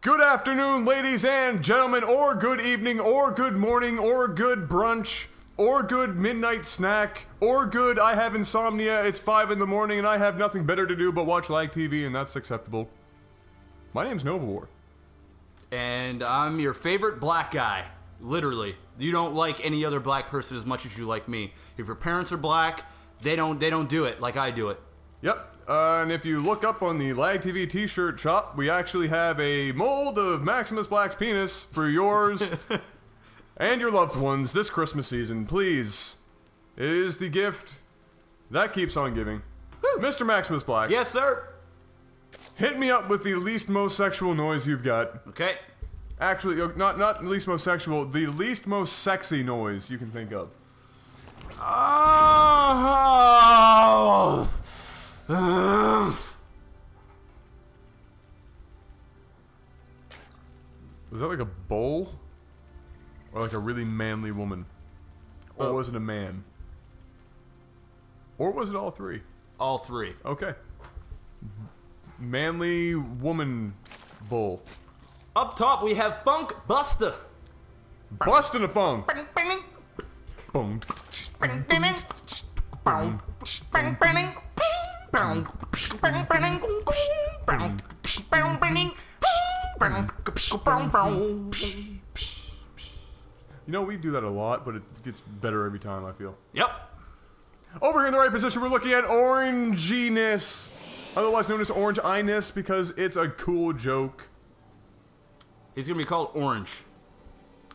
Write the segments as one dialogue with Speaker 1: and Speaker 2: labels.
Speaker 1: Good afternoon, ladies and gentlemen, or good evening, or good morning, or good brunch, or good midnight snack, or good I have insomnia, it's 5 in the morning, and I have nothing better to do but watch LAGTV, and that's acceptable. My name's Novawar.
Speaker 2: And I'm your favorite black guy. Literally. You don't like any other black person as much as you like me. If your parents are black, they don't do it like I do it.
Speaker 1: Yep. And if you look up on the LAGTV t-shirt shop, we actually have a mold of Maximus Black's penis for yours and your loved ones this Christmas season. Please. It is the gift that keeps on giving. Woo. Mr. Maximus Black.
Speaker 2: Yes, sir.
Speaker 1: Hit me up with the least most sexual noise you've got.
Speaker 2: Okay.
Speaker 1: Actually, not the least most sexual, the least most sexy noise you can think of.
Speaker 2: Oh.
Speaker 1: Was that like a bull? Or like a really manly woman? Or was it a man? Or was it all three?
Speaker 2: All three.
Speaker 1: Okay. Manly woman bull.
Speaker 2: Up top we have FunkBuster.
Speaker 1: Bustin' a funk. Boom. You know, we do that a lot, but it gets better every time, I feel.
Speaker 2: Yep.
Speaker 1: Over here in the right position, we're looking at Orangeyness, otherwise known as Orangeyness, because it's a cool joke.
Speaker 2: He's gonna be called Orange.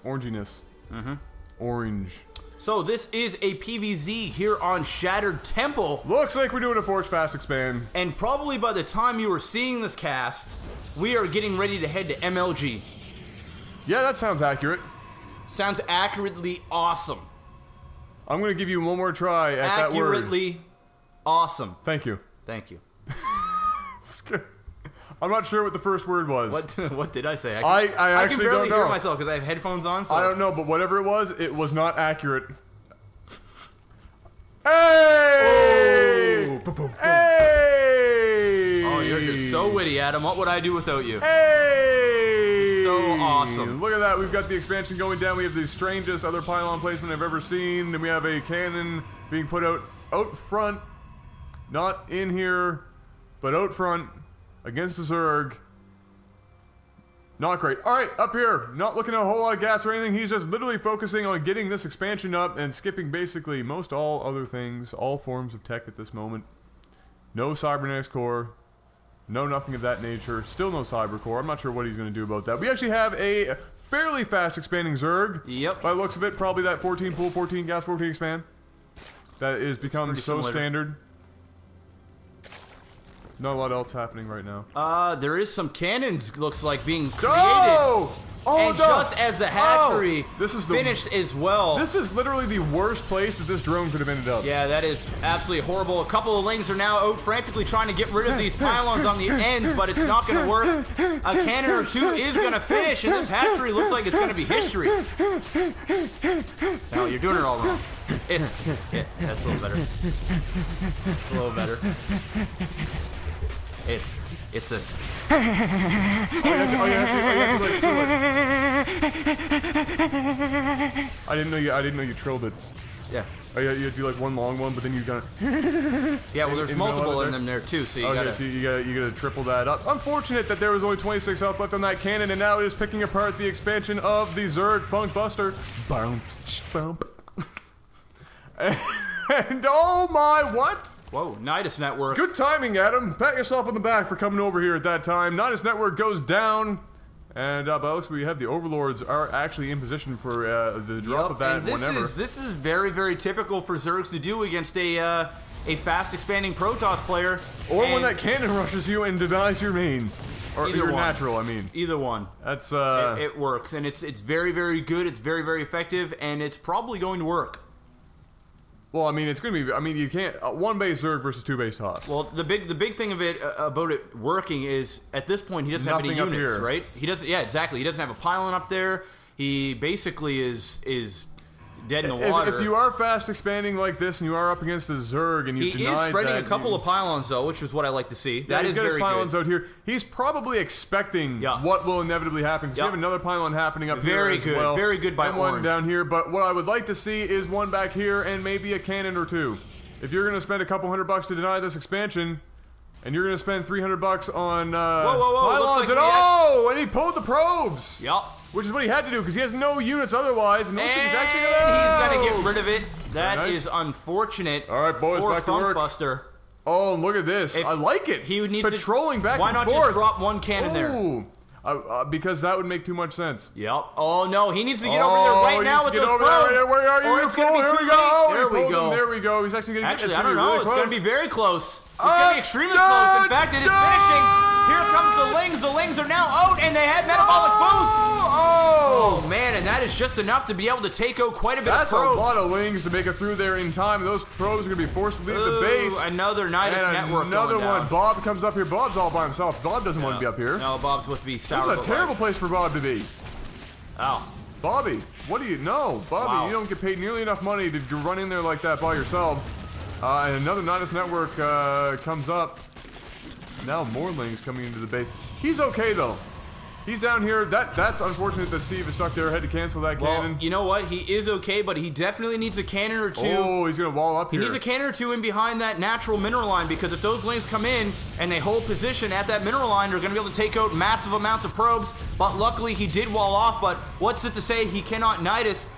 Speaker 1: Orangeyness.
Speaker 2: Mm-hmm.
Speaker 1: Orange.
Speaker 2: So this is a PVZ here on Shattered Temple.
Speaker 1: Looks like we're doing a Forge Fast Expand.
Speaker 2: And probably by the time you are seeing this cast, we are getting ready to head to MLG.
Speaker 1: Yeah, that sounds accurate.
Speaker 2: Sounds accurately awesome.
Speaker 1: I'm gonna give you one more try at that word.
Speaker 2: Accurately awesome.
Speaker 1: Thank you.
Speaker 2: Thank you.
Speaker 1: I'm not sure what the first word was.
Speaker 2: What did I say?
Speaker 1: I actually
Speaker 2: don't know. I can barely hear
Speaker 1: know.
Speaker 2: myself because I have headphones on. So
Speaker 1: I don't know, but whatever it was not accurate. Hey!
Speaker 2: Oh, boom, boom, boom.
Speaker 1: Hey!
Speaker 2: Oh, you're just so witty, Adam. What would I do without you?
Speaker 1: Hey!
Speaker 2: So awesome.
Speaker 1: Look at that. We've got the expansion going down. We have the strangest other pylon placement I've ever seen. And we have a cannon being put out front. Not in here, but out front. Against the Zerg. Not great. Alright, up here. Not looking at a whole lot of gas or anything. He's just literally focusing on getting this expansion up and skipping basically most all other things. All forms of tech at this moment. No cybernetics core. No nothing of that nature. Still no cyber core. I'm not sure what he's going to do about that. We actually have a fairly fast expanding Zerg.
Speaker 2: Yep.
Speaker 1: By the looks of it, probably that 14 pool, 14 gas, 14 expand. That is become so standard. Not a lot else happening right now.
Speaker 2: There is some cannons, looks like, being created.
Speaker 1: Oh!
Speaker 2: And just as the hatchery finished as well.
Speaker 1: This is literally the worst place that this drone could have ended up.
Speaker 2: Yeah, that is absolutely horrible. A couple of lings are now out frantically trying to get rid of these pylons on the ends, but it's not going to work. A cannon or two is going to finish, and this hatchery looks like it's going to be history. No, you're doing it all wrong. That's a little better. It's a little better. It's this.
Speaker 1: I didn't know you trilled it.
Speaker 2: Yeah.
Speaker 1: Oh, yeah, you do like one long one, but then you gotta.
Speaker 2: Yeah, well, there's multiple in them there too, so you gotta.
Speaker 1: So you gotta triple that up. Unfortunate that there was only 26 health left on that cannon, and now it is picking apart the expansion of the Zerg FunkBuster. Boom, boom. And oh my, what?
Speaker 2: Whoa, Nidus Network.
Speaker 1: Good timing, Adam. Pat yourself on the back for coming over here at that time. Nidus Network goes down. And by the looks, we have the Overlords are actually in position for the drop of that whenever.
Speaker 2: This is very, very typical for Zergs to do against a fast expanding Protoss player.
Speaker 1: Or when that cannon rushes you and denies your main. Or your natural, I mean.
Speaker 2: Either one.
Speaker 1: That's
Speaker 2: it works, and it's very, very good. It's very, very effective, and it's probably going to work.
Speaker 1: Well, I mean, it's going to be. I mean, you can't one base Zerg versus two base Toss.
Speaker 2: Well, the big thing of it about it working is at this point he doesn't have any units, right? He doesn't. Yeah, exactly. He doesn't have a pylon up there. He basically is dead in the water.
Speaker 1: If you are fast expanding like this and you are up against a Zerg and you
Speaker 2: he is spreading a couple of pylons though, which is what I like to see. That is very good. He's got his pylons
Speaker 1: out here. He's probably expecting what will inevitably happen. Because we have another pylon happening up here as well.
Speaker 2: Very good by
Speaker 1: and
Speaker 2: Orange.
Speaker 1: One down here. But what I would like to see is one back here and maybe a cannon or two. If you're going to spend a couple $100 to deny this expansion, and you're going to spend $300 on pylons, and he pulled the probes.
Speaker 2: Yep.
Speaker 1: Which is what he had to do, because he has no units otherwise, and he's actually
Speaker 2: going to get rid of it. That is unfortunate.
Speaker 1: All right, boys, back to work.
Speaker 2: FunkBuster.
Speaker 1: Oh, look at this. I like it.
Speaker 2: He needs
Speaker 1: patrolling back and forth.
Speaker 2: Why not just drop one cannon there?
Speaker 1: Because that would make too much sense.
Speaker 2: Yep. Oh, no. He needs to get over there right now with those probes.
Speaker 1: Where are you?
Speaker 2: Or it's going to be too late. There we go.
Speaker 1: There we go. He's actually going to get
Speaker 2: I don't know. It's going to be very close. It's going to be extremely close. In fact, it is finishing. Here comes the Lings. The Lings are now out, and they had metabolic boost. Oh, man, and that is just enough to be able to take out quite a bit of probes.
Speaker 1: That's a lot of Lings to make it through there in time. Those probes are going to be forced to leave the base.
Speaker 2: Another Nidus network
Speaker 1: another
Speaker 2: one.
Speaker 1: Down. Bob comes up here. Bob's all by himself. Bob doesn't want to be up here.
Speaker 2: No, Bob's with the sour.
Speaker 1: This is a terrible place for Bob to be.
Speaker 2: Oh.
Speaker 1: Bobby, what do you know? Bobby, you don't get paid nearly enough money to run in there like that by yourself. And another Nidus network comes up. Now more Lings coming into the base. He's okay, though. He's down here. That's unfortunate that Steve is stuck there. Had to cancel that cannon.
Speaker 2: Well, you know what? He is okay, but he definitely needs a cannon or two.
Speaker 1: Oh, he's going to wall up here.
Speaker 2: He needs a cannon or two in behind that natural mineral line, because if those Lings come in and they hold position at that mineral line, they're going to be able to take out massive amounts of probes. But luckily, he did wall off. But what's it to say he cannot Nidus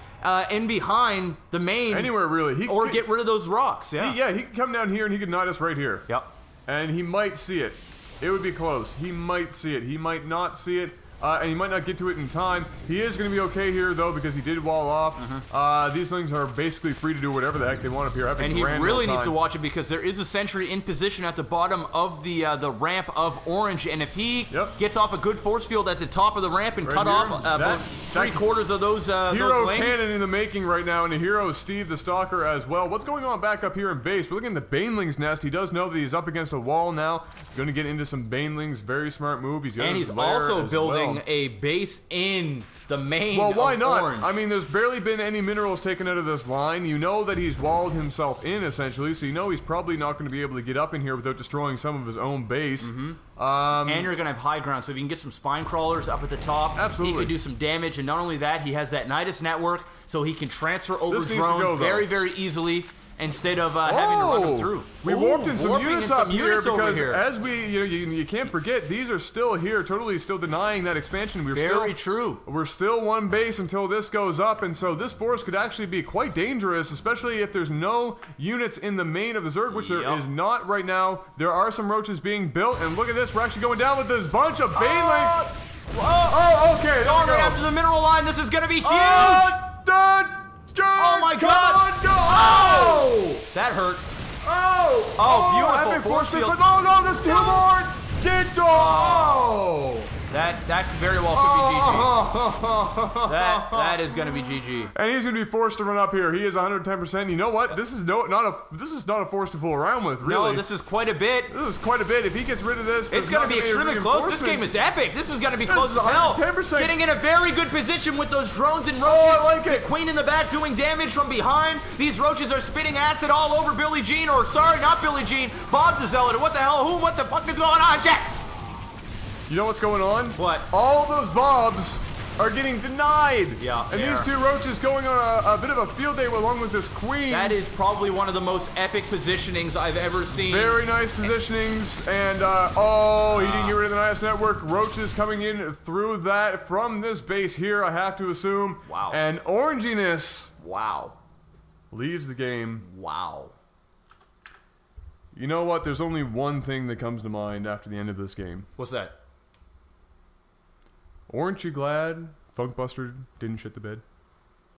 Speaker 2: in behind the main?
Speaker 1: Anywhere, really.
Speaker 2: Or get rid of those rocks. Yeah.
Speaker 1: He can come down here and he can Nidus right here.
Speaker 2: Yep.
Speaker 1: And he might see it. It would be close. He might see it. He might not see it. And he might not get to it in time. He is going to be okay here, though, because he did wall off. These things are basically free to do whatever the heck they want up here.
Speaker 2: And he really needs to watch it, because there is a sentry in position at the bottom of the ramp of Orange. And if he gets off a good force field at the top of the ramp and cut off about 3/4 of those
Speaker 1: hero
Speaker 2: Lings.
Speaker 1: Cannon in the making right now, and a hero Steve the Stalker as well. What's going on back up here in base? We're looking at the Baneling's nest. He does know that he's up against a wall now. Going to get into some Banelings. Very smart move. He's
Speaker 2: also building a base in the main.
Speaker 1: Well, why not?
Speaker 2: Orange.
Speaker 1: I mean, there's barely been any minerals taken out of this line. You know that he's walled himself in, essentially, so you know he's probably not going to be able to get up in here without destroying some of his own base.
Speaker 2: And you're going to have high ground, so if you can get some spine crawlers up at the top,
Speaker 1: absolutely,
Speaker 2: he could do some damage. And not only that, he has that Nidus network, so he can transfer over
Speaker 1: this
Speaker 2: drones very, very easily, instead of having to run them through.
Speaker 1: We warped in some units up here, because as you can't forget, these are still here, totally still denying that expansion. We're still one base until this goes up, and so this force could actually be quite dangerous, especially if there's no units in the main of the Zerg, which there is not right now. There are some roaches being built, and look at this, we're actually going down with this bunch of Banelings. Okay,
Speaker 2: going right after the mineral line. This is going to be huge. Oh my God! Oh! That hurt. Beautiful force field.
Speaker 1: No, there's two more!
Speaker 2: That very well could be GG. That is going to be GG.
Speaker 1: And he's going to be forced to run up here. He is 110%. You know what? This is not a force to fool around with, really.
Speaker 2: No, this is quite a bit.
Speaker 1: This is quite a bit. If he gets rid of this,
Speaker 2: it's going to be extremely close. This game is epic. This is going to be close as hell.
Speaker 1: 10%.
Speaker 2: Getting in a very good position with those drones and roaches.
Speaker 1: I like it.
Speaker 2: The queen in the back doing damage from behind. These roaches are spitting acid all over Billie Jean, or sorry, not Billie Jean, Bob the Zealot. What the hell? What the fuck is going on, Jack?
Speaker 1: You know what's going on?
Speaker 2: What?
Speaker 1: All those Bobs are getting denied.
Speaker 2: Yeah.
Speaker 1: And these two roaches going on a bit of a field day along with this queen.
Speaker 2: That is probably one of the most epic positionings I've ever seen.
Speaker 1: Very nice positionings. And, he didn't get rid of the Nidus network. Roaches coming in through that from this base here, I have to assume.
Speaker 2: Wow.
Speaker 1: And Orangeyness.
Speaker 2: Wow.
Speaker 1: Leaves the game.
Speaker 2: Wow.
Speaker 1: You know what? There's only one thing that comes to mind after the end of this game.
Speaker 2: What's that?
Speaker 1: Aren't you glad FunkBuster didn't shit the bed?